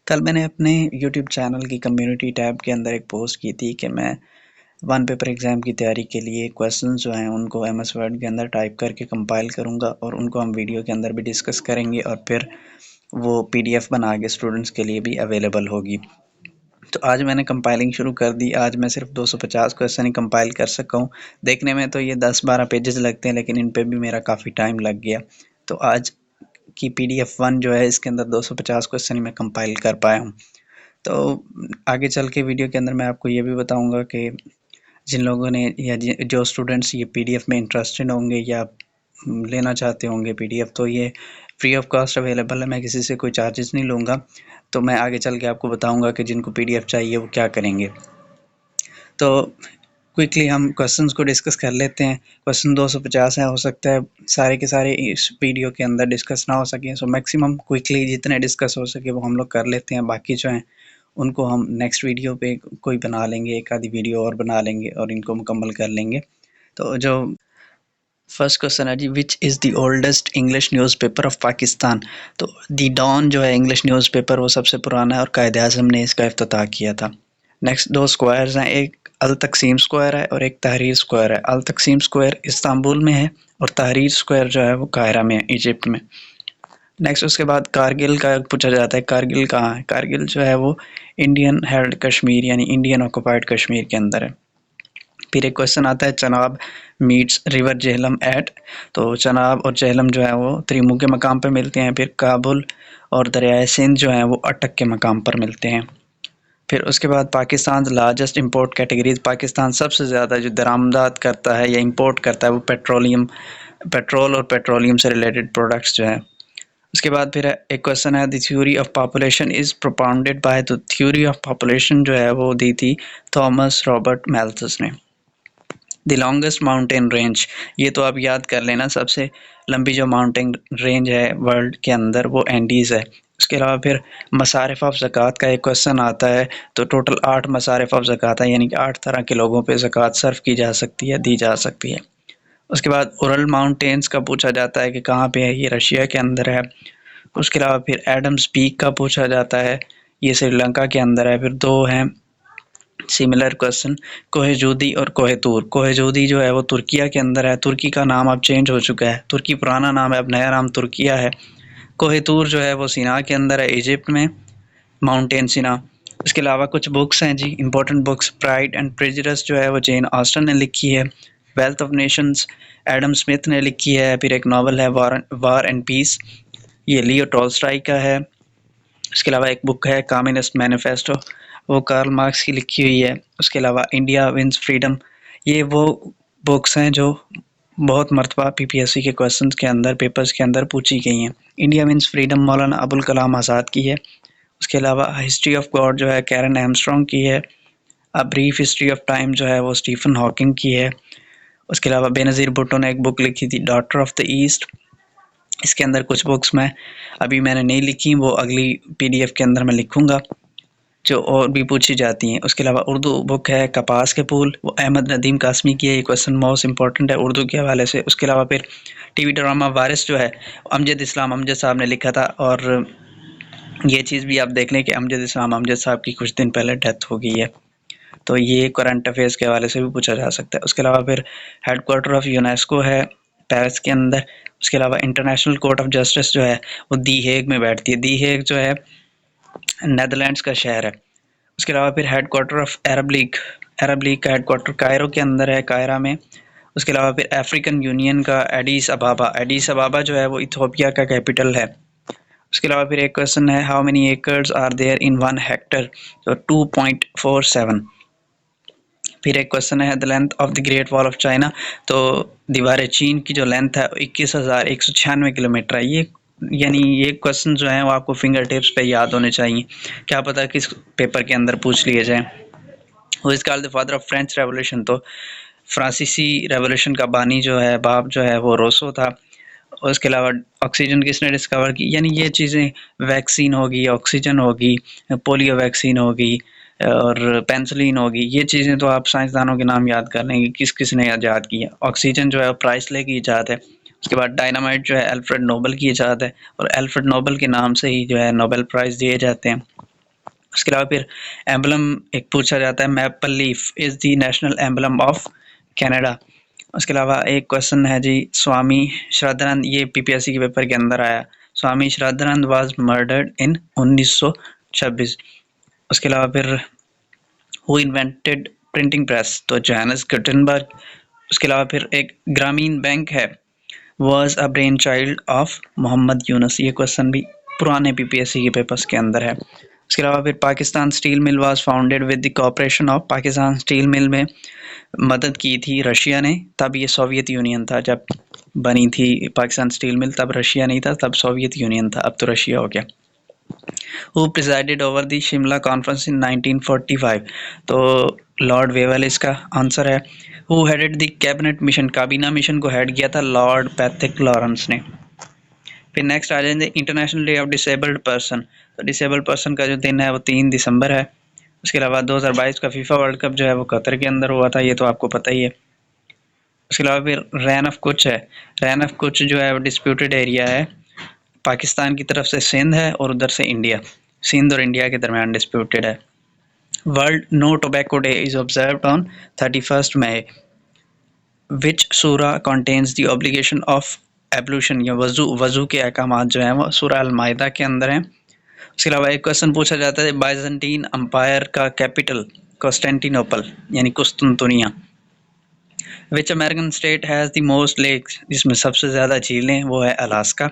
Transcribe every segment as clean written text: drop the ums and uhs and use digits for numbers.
कल मैंने अपने यूट्यूब चैनल की कम्युनिटी टैब के अंदर एक पोस्ट की थी कि मैं वन पेपर एग्ज़ाम की तैयारी के लिए क्वेश्चंस जो हैं उनको एमएस वर्ड के अंदर टाइप करके कंपाइल करूंगा और उनको हम वीडियो के अंदर भी डिस्कस करेंगे और फिर वो पीडीएफ बना के स्टूडेंट्स के लिए भी अवेलेबल होगी। तो आज मैंने कंपाइलिंग शुरू कर दी। आज मैं सिर्फ 250 क्वेश्चन ही कंपाइल कर सका हूँ। देखने में तो ये 10-12 पेजेस लगते हैं, लेकिन इन पे भी मेरा काफ़ी टाइम लग गया। तो आज की पीडीएफ वन जो है इसके अंदर 250 क्वेश्चन ही मैं कंपाइल कर पाया हूँ। तो आगे चल के वीडियो के अंदर मैं आपको ये भी बताऊंगा कि जिन लोगों ने या जो स्टूडेंट्स ये पीडीएफ में इंटरेस्टेड होंगे या लेना चाहते होंगे पीडीएफ, तो ये फ्री ऑफ कॉस्ट अवेलेबल है। मैं किसी से कोई चार्जेस नहीं लूँगा। तो मैं आगे चल के आपको बताऊंगा कि जिनको पीडीएफ चाहिए वो क्या करेंगे। तो क्विकली हम क्वेश्चंस को डिस्कस कर लेते हैं। क्वेश्चन 250 है, हो सकता है सारे के सारे इस वीडियो के अंदर डिस्कस ना हो सके, सो मैक्सिमम क्विकली जितने डिस्कस हो सके वो हम लोग कर लेते हैं। बाकी जो हैं उनको हम नेक्स्ट वीडियो पे कोई बना लेंगे, एक आधी वीडियो और बना लेंगे और इनको मुकम्मल कर लेंगे। तो जो फर्स्ट क्वेश्चन है जी, which is the oldest English newspaper of Pakistan. तो दी डॉन जो है इंग्लिश न्यूज़पेपर वो सबसे पुराना है और कायदे आज़म ने इसका इफ्तिताह किया था। नेक्स्ट दो स्क्वायर्स हैं, एक अल तकसीम स्क्वायर है और एक तहरीर स्क्वायर है। अल तकसीम स्क्वायर इस्तांबुल में है और तहरीर स्क्वायर जो है वो कायरा में है, इजिप्ट में। नेक्स्ट उसके बाद कारगिल का पूछा जाता है, कारगिल कहाँ है। कारगिल जो है वो इंडियन हेल्ड कश्मीर यानी इंडियन ऑक्युपाइड कश्मीर के अंदर है। फिर एक क्वेश्चन आता है, Chenab meets river Jhelum at. तो चनाब और झेलम जो है वो त्रिमू के मकाम पर मिलते हैं। फिर काबुल और दरियाए सिंध जो है वो अटक के मकाम पर मिलते हैं। फिर उसके बाद Pakistan largest import categories, Pakistan सबसे ज़्यादा जो दरामदात करता है या इंपोर्ट करता है वो पेट्रोल और पेट्रोलियम से रिलेटेड प्रोडक्ट्स जो है। उसके बाद फिर एक क्वेश्चन है, the theory of population is propounded bye. तो थ्योरी ऑफ पॉपुलेशन जो है वो दी थी थॉमस रॉबर्ट मैल्थस ने। द लॉन्गेस्ट माउंटेन रेंज, ये तो आप याद कर लेना, सबसे लंबी जो माउंटेन रेंज है वर्ल्ड के अंदर वो एंडीज़ है। उसके अलावा फिर मसारिफ ऑफ ज़कात का एक क्वेश्चन आता है। तो टोटल 8 मसारिफ ऑफ ज़कात है, यानी कि 8 तरह के लोगों पे ज़कात सर्व की जा सकती है, दी जा सकती है। उसके बाद उरल माउंटेन्स का पूछा जाता है कि कहाँ पे है, ये रशिया के अंदर है। उसके अलावा फिर एडम्स पीक का पूछा जाता है, ये श्रीलंका के अंदर है। फिर दो हैं सिमिलर क्वेश्चन, कोहेजूदी और कोहेतूर। कोहेजूदी जो है वो तुर्किया के अंदर है, तुर्की का नाम अब चेंज हो चुका है, तुर्की पुराना नाम है, अब नया नाम तुर्किया है। कोहेतूर जो है वो सिना के अंदर है, इजिप्ट में, माउंटेन सिना। इसके अलावा कुछ बुक्स हैं जी, important books, Pride and Prejudice जो है वो जेन ऑस्टन ने लिखी है। Wealth of Nations Adam Smith ने लिखी है। फिर एक नावल है वार एंड पीस, ये लियो टॉल्स्टॉय का है। उसके अलावा एक बुक है कम्युनिस्ट मैनिफेस्टो, वो कार्ल मार्क्स की लिखी हुई है। उसके अलावा इंडिया विंस फ्रीडम, ये वो बुक्स हैं जो बहुत मरतबा पीपीएससी के क्वेश्चंस के अंदर, पेपर्स के अंदर पूछी गई हैं। India wins freedom Maulana Abul Kalam Azad की है। उसके अलावा हिस्ट्री ऑफ गॉड जो है कैरन एमस्ट्रॉन्ग की है। A brief history of time जो है वो स्टीफन हॉकिंग की है। उसके अलावा बेनज़ीर भुट्टो ने एक बुक लिखी थी डॉटर ऑफ द ईस्ट। इसके अंदर कुछ बुक्स मैंने नहीं लिखी, वो अगली पीडीएफ के अंदर मैं लिखूंगा जो और भी पूछी जाती हैं। उसके अलावा उर्दू बुक है कपास के फूल, वो अहमद नदीम कासमी की है। ये क्वेश्चन मोस्ट इंपॉर्टेंट है उर्दू के हवाले से। उसके अलावा फिर टीवी ड्रामा वारिस जो है अमजद इस्लाम अमजद साहब ने लिखा था, और ये चीज़ भी आप देख लें कि अमजद इस्लाम अमजद साहब की कुछ दिन पहले डेथ हो गई है। तो ये करंट अफेयर्स के हवाले से भी पूछा जा सकता है। उसके अलावा फिर हेडक्वार्टर ऑफ यूनेस्को है पेरिस के अंदर। उसके अलावा इंटरनेशनल कोर्ट ऑफ जस्टिस जो है वो दी हेग में बैठती है। दी हेग जो है नेदरलैंड्स का शहर है। उसके अलावा फिर हेडक्वार्टर ऑफ अरब लीग का हेडक्वार्टर कायरो के अंदर है, कायरा में। उसके अलावा फिर अफ्रीकन यूनियन का एडिस अबाबा जो है वो इथियोपिया का कैपिटल है। उसके अलावा फिर एक क्वेश्चन है, how many acres are there in 1 hectare. तो 2.47। फिर एक क्वेश्चन है, the length of the great wall of China. तो दीवार चीन की जो लेंथ है 21,196 किलोमीटर है। ये क्वेश्चन जो है वो आपको फिंगर टिप्स पे याद होने चाहिए, क्या पता किस पेपर के अंदर पूछ लिए जाए। वो is called the father of French revolution. तो फ्रांसीसी रेवोल्यूशन का बानी जो है, बाप जो है वो रोसो था। और उसके अलावा ऑक्सीजन किसने डिस्कवर की, यानी ये चीज़ें, वैक्सीन होगी, ऑक्सीजन होगी, पोलियो वैक्सीन होगी और पेंसिलिन होगी, ये चीज़ें तो आप साइंसदानों के नाम याद कर लेंगे किस किस ने ईजाद की है। ऑक्सीजन जो है प्राइसले की ईजाद है। उसके बाद डायनामाइट जो है अल्फ्रेड नोबल की ईजाद है, और अल्फ्रेड नोबल के नाम से ही जो है नोबेल प्राइज़ दिए जाते हैं। उसके अलावा फिर एम्बलम एक पूछा जाता है, maple leaf is the national emblem of Canada. उसके अलावा एक क्वेश्चन है जी, स्वामी श्रद्धानंद, ये पीपीएससी के पेपर के अंदर आया, Swami Shraddhanand was murdered in 1926। उसके अलावा फिर हु इन्वेंटेड प्रिंटिंग प्रेस, तो जोहानस गुटेनबर्ग। उसके अलावा फिर एक ग्रामीण बैंक है, was a brain child of Mohammad Yunus, ये क्वेश्चन भी पुराने पीपीएससी के पेपर्स के अंदर है। उसके अलावा फिर Pakistan steel mill was founded with the cooperation of, Pakistan steel mill में मदद की थी रशिया ने, तब ये सोवियत यूनियन था जब बनी थी पाकिस्तान स्टील मिल, तब रशिया नहीं था, तब सोवियत यूनियन था, अब तो रशिया हो गया। Who presided over the Shimla conference in 1945, तो लॉर्ड वेवल इसका आंसर है। Who headed the cabinet mission, काबीना मिशन को हेड किया था लॉर्ड पैथिक लॉरेंस ने। फिर नेक्स्ट आ जाएंगे international day of disabled person, तो डिसेबल्ड पर्सन का जो दिन है वो 3 दिसंबर है। उसके अलावा 2022 का फीफा वर्ल्ड कप जो है वो कतर के अंदर हुआ था, ये तो आपको पता ही है। उसके अलावा फिर रैन ऑफ कुछ है, रैन ऑफ कुछ जो है वो डिस्प्यूटेड एरिया है, पाकिस्तान की तरफ से सिंध है और उधर से इंडिया, सिंध और इंडिया के दरमियान डिस्प्यूटेड है। World no tobacco day is observed on 31 May, which सूरा contains the obligation of ablution, या वजू के अहकामात जो हैं वो सूरा अल माइदा के अंदर हैं। उसके अलावा एक क्वेश्चन पूछा जाता है, बाइजेंटीन अम्पायर का कैपिटल कॉन्स्टेंटिनोपल यानी कुस्तुनतुनिया। Which American state has the most lakes, जिसमें सबसे ज़्यादा झीलें वो है अलास्का।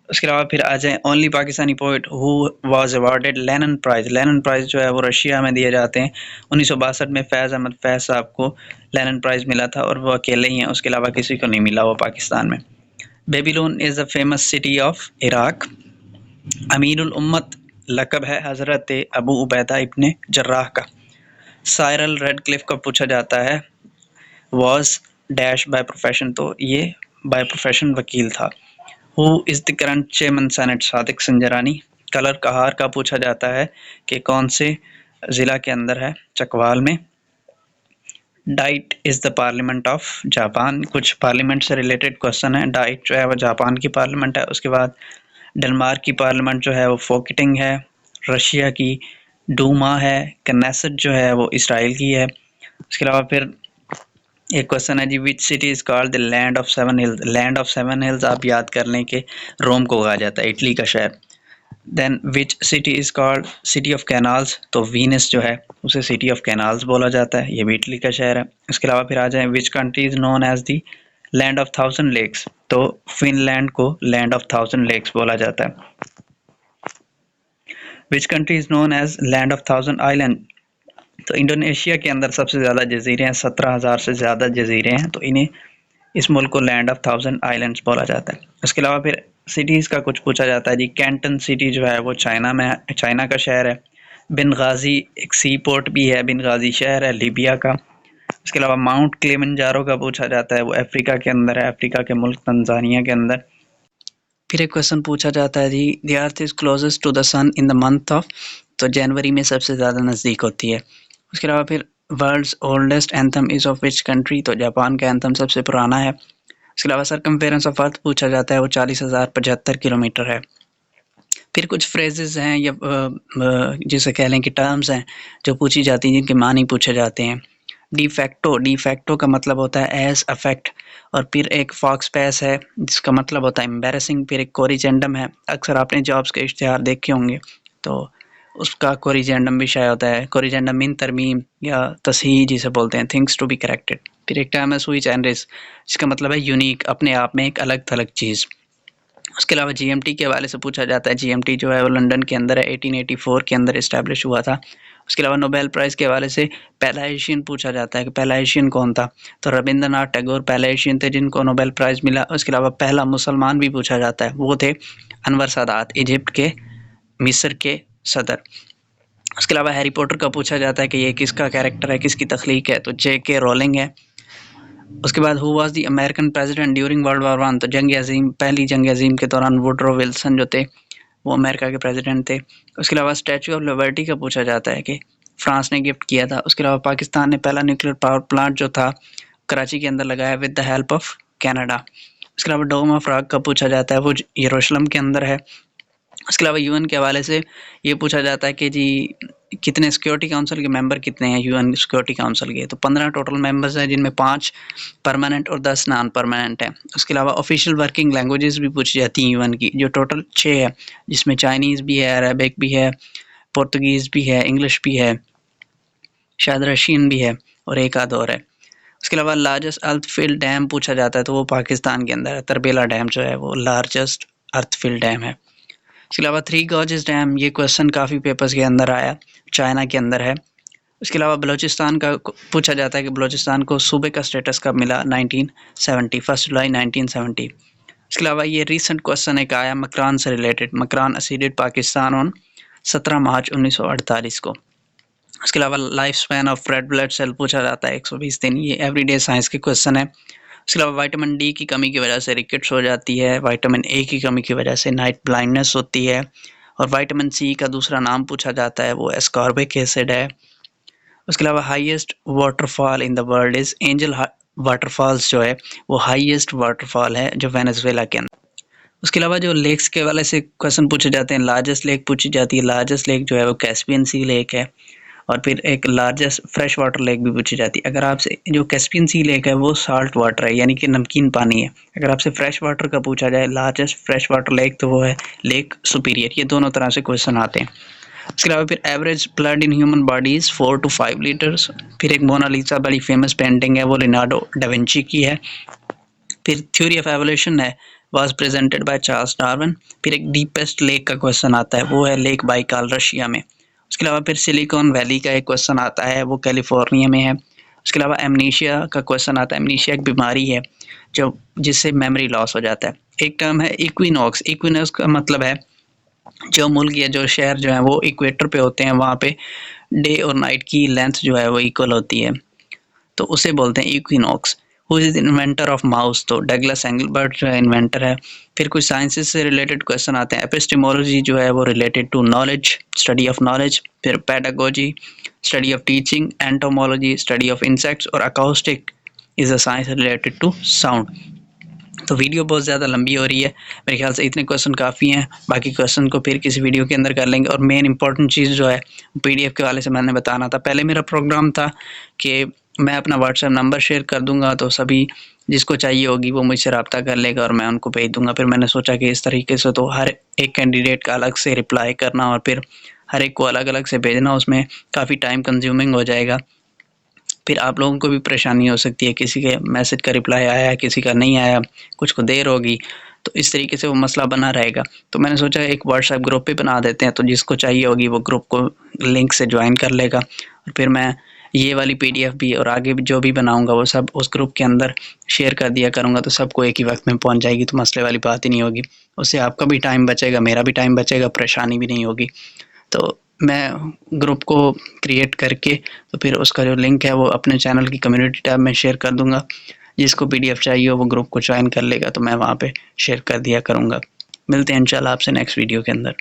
उसके अलावा फिर आ जाए only Pakistani poet who was awarded Lenin prize, Lenin prize जो है वो रशिया में दिए जाते हैं। 1962 में फैज़ अहमद फैज़ साहब को लेनिन प्राइज़ मिला था और वो अकेले ही हैं, उसके अलावा किसी को नहीं मिला वो पाकिस्तान में। Babylon is the famous city of Iraq. अमीरुल उम्मत लक़ब है हज़रत अबू उबैदा इब्ने जर्राह का। साइरल रेडक्लिफ का पूछा जाता है, वॉज डैश बाय प्रोफेशन, तो ये बाय प्रोफेशन वकील था। Who is the current chairman senate, Sadiq Sanjrani. Kallar Kahar का पूछा जाता है कि कौन से ज़िला के अंदर है, चकवाल में। Diet is the parliament of Japan, कुछ पार्लियामेंट से रिलेटेड क्वेश्चन है। डाइट जो है वो जापान की पार्लियामेंट है। उसके बाद डेनमार्क की पार्लियामेंट जो है वो फोकिटिंग है। रशिया की डूमा है। कनेसेट जो है वो इसराइल की है। उसके अलावा फिर एक क्वेश्चन है जी, which city is called the land of seven hills, land of seven hills आप याद कर लें कि रोम को कहा जाता है, इटली का शहर। Then which city is called city of canals, तो वीनस जो है उसे सिटी ऑफ कैनाल्स बोला जाता है, ये भी इटली का शहर है। उसके अलावा फिर आ जाए, which country is known as the land of 1000 lakes, तो फिनलैंड को लैंड ऑफ 1000 लेक्स बोला जाता है। Which country is known as land of 1000 island, तो इंडोनेशिया के अंदर सबसे ज़्यादा जजीरे हैं, 17,000 से ज़्यादा जजीरे हैं, तो इन्हें इस मुल्क को लैंड ऑफ 1000 आइलैंड्स बोला जाता है। उसके अलावा फिर सिटीज़ का कुछ पूछा जाता है जी, कैंटन सिटी जो है वो चाइना में है, चाइना का शहर है। बेनगाजी एक सी पोर्ट भी है, बेनगाजी शहर है लीबिया का। उसके अलावा माउंट किलिमंजारो का पूछा जाता है, वो अफ्रीका के अंदर है, अफ्रीका के मुल्क तंजानिया के अंदर। फिर एक क्वेश्चन पूछा जाता है जी, the earth is closest to the sun in the month of, तो जनवरी में सबसे ज़्यादा नज़दीक होती है। उसके अलावा फिर world's oldest anthem is of which country, तो जापान का एंथम सबसे पुराना है। उसके अलावा सरकमफेरेंस ऑफ अर्थ पूछा जाता है, वो 40,075 किलोमीटर है। फिर कुछ फ्रेजेस हैं या जिसे कह लें कि टर्म्स हैं जो पूछी जाती हैं, जिनके मानी पूछे जाते हैं। डी फैक्टो का मतलब होता है एज अफेक्ट, और फिर एक फॉक्स पैस है जिसका मतलब होता है एम्बेरसिंग। फिर एक कोरिजेंडम है, अक्सर आपने जॉब्स के इश्तिहार देखे होंगे, तो उसका कोरिजेंडम भी शायद होता है। कोरिजेंडम मीन तरमीम या तस्हीह जिसे बोलते हैं, थिंग्स टू बी करेक्टेड। फिर एक टर्म है सुई जनरिस, जिसका मतलब है यूनिक, अपने आप में एक अलग थलग चीज़। उसके अलावा जीएमटी के हवाले से पूछा जाता है, जीएमटी जो है वो लंदन के अंदर है, 1884 के अंदर इस्टेब्लिश हुआ था। उसके अलावा नोबेल प्राइज़ के हवाले से पहला एशियन पूछा जाता है कि पहला एशियन कौन था, तो रविंद्रनाथ टैगोर पहला एशियन थे जिनको नोबेल प्राइज़ मिला। उसके अलावा पहला मुसलमान भी पूछा जाता है, वो थे अनवर सादात, इजिप्ट के मिस्र के सदर। उसके अलावा हैरी पॉटर का पूछा जाता है कि ये किसका कैरेक्टर है, किसकी तख्लीक है, तो J.K. रोलिंग है। उसके बाद who was the American president during world war 1, तो जंग अजीम, पहली जंग अजीम के दौरान वुडरो विल्सन जो थे वो अमेरिका के प्रेसिडेंट थे। उसके अलावा स्टैचू ऑफ लिबर्टी का पूछा जाता है कि फ्रांस ने गिफ्ट किया था। उसके अलावा पाकिस्तान ने पहला न्यूक्लियर पावर प्लांट जो था कराची के अंदर लगाया with the help of Canada. उसके अलावा डोम ऑफ रॉक का पूछा जाता है, वो यरूशलेम के अंदर है। उसके अलावा यूएन के हवाले से ये पूछा जाता है कि जी कितने सिक्योरिटी काउंसिल के मेंबर कितने हैं यूएन सिक्योरिटी काउंसिल के, तो 15 टोटल मेंबर्स हैं, जिनमें 5 परमानेंट और 10 नॉन परमानेंट हैं। उसके अलावा ऑफिशियल वर्किंग लैंग्वेजेस भी पूछी जाती हैं यूएन की, जो टोटल 6 है, जिसमें चाइनीज़ भी है, अरबिक भी है, पुर्तगीज़ भी है, इंग्लिश भी है, शायद रशियन भी है और एक आध और है। उसके अलावा लार्जेस्ट अर्थफिल डैम पूछा जाता है, तो वो पाकिस्तान के अंदर है। तरबेला डैम जो है वो लार्जेस्ट अर्थफिल डैम है। इसके अलावा थ्री गॉर्जेस डैम, ये क्वेश्चन काफ़ी पेपर्स के अंदर आया, चाइना के अंदर है। उसके अलावा बलूचिस्तान का पूछा जाता है कि बलूचिस्तान को सूबे का स्टेटस कब मिला, 1970, 1 जुलाई 1970। इसके अलावा ये रीसेंट क्वेश्चन एक आया मकरान से related, Makran acceded Pakistan on 17 March 1948 को। उसके अलावा life span of red blood cell पूछा जाता है 120 दिन, ये एवरीडे साइंस के क्वेश्चन है। उसके अलावा विटामिन डी की कमी की वजह से रिकेट्स हो जाती है, विटामिन ए की कमी की वजह से नाइट ब्लाइंडनेस होती है, और विटामिन सी का दूसरा नाम पूछा जाता है, वो एस्कॉर्बिक एसिड है। उसके अलावा highest waterfall in the world is angel waterfalls, जो है वो हाईएस्ट वाटरफॉल है जो वेनेजुएला के अंदर। उसके अलावा जो लेक्स के वाले से क्वेश्चन पूछे जाते हैं, लार्जेस्ट लेक पूछी जाती है, लार्जेस्ट लेक जो है वो कैस्पियन सी लेक है, और फिर एक लार्जेस्ट फ्रेश वाटर लेक भी पूछी जाती है। अगर आपसे जो कैस्पियन सी लेक है वो साल्ट वाटर है, यानी कि नमकीन पानी है। अगर आपसे फ्रेश वाटर का पूछा जाए, लार्जेस्ट फ्रेश वाटर लेक, तो वो है लेक सुपीरियर। ये दोनों तरह से क्वेश्चन आते हैं। उसके अलावा फिर average blood in human body is 4 to 5 litres. फिर एक मोनालिसा बड़ी फेमस पेंटिंग है, वो लियोनार्डो डा विंची की है। फिर थ्योरी ऑफ एवोल्यूशन है, was presented by Charles Darwin. फिर एक डीपेस्ट लेक का क्वेश्चन आता है, वो है लेक बाइकाल रशिया में। उसके अलावा फिर सिलिकॉन वैली का एक क्वेश्चन आता है, वो कैलिफोर्निया में है। उसके अलावा एमनीशिया का क्वेश्चन आता है, एमनीशिया एक बीमारी है जो जिससे मेमोरी लॉस हो जाता है। एक टर्म है इक्विनॉक्स, इक्विनॉक्स का मतलब है जो मुल्क या जो शहर जो है वो इक्वेटर पे होते हैं, वहाँ पे डे और नाइट की लेंथ जो है वो इक्वल होती है, तो उसे बोलते हैं equinox. Who is inventor of mouse, तो डगलस एंगलबर्ट जो है इन्वेंटर है। फिर कुछ साइंसेस से रिलेटेड क्वेश्चन आते हैं। एपिस्टेमोलॉजी जो है वो related to knowledge, study of knowledge. फिर pedagogy, study of teaching. Entomology, study of insects. और acoustic is a science related to sound. तो वीडियो बहुत ज़्यादा लंबी हो रही है, मेरे ख्याल से इतने क्वेश्चन काफ़ी हैं। बाकी क्वेश्चन को फिर किसी वीडियो के अंदर कर लेंगे। और मेन इंपॉर्टेंट चीज़ जो है पीडीएफ के वाले से मैंने बताना था। पहले मेरा प्रोग्राम था कि मैं अपना व्हाट्सएप नंबर शेयर कर दूंगा, तो सभी जिसको चाहिए होगी वो मुझसे रब्ता कर लेगा और मैं उनको भेज दूंगा। फिर मैंने सोचा कि इस तरीके से तो हर एक कैंडिडेट का अलग से रिप्लाई करना और फिर हर एक को अलग अलग से भेजना, उसमें काफ़ी टाइम कंज्यूमिंग हो जाएगा। फिर आप लोगों को भी परेशानी हो सकती है, किसी के मैसेज का रिप्लाई आया, किसी का नहीं आया, कुछ को देर होगी, तो इस तरीके से वो मसला बना रहेगा। तो मैंने सोचा एक व्हाट्सएप ग्रुप भी बना देते हैं, तो जिसको चाहिए होगी वो ग्रुप को लिंक से ज्वाइन कर लेगा। और फिर मैं ये वाली पीडीएफ भी और आगे भी जो भी बनाऊंगा वो सब उस ग्रुप के अंदर शेयर कर दिया करूँगा, तो सबको एक ही वक्त में पहुँच जाएगी, तो मसले वाली बात ही नहीं होगी। उससे आपका भी टाइम बचेगा, मेरा भी टाइम बचेगा, परेशानी भी नहीं होगी। तो मैं ग्रुप को क्रिएट करके तो फिर उसका जो लिंक है वो अपने चैनल की कम्युनिटी टैब में शेयर कर दूंगा। जिसको पीडीएफ चाहिए हो वो ग्रुप को ज्वाइन कर लेगा, तो मैं वहाँ पे शेयर कर दिया करूँगा। मिलते हैं इंशाल्लाह आपसे नेक्स्ट वीडियो के अंदर।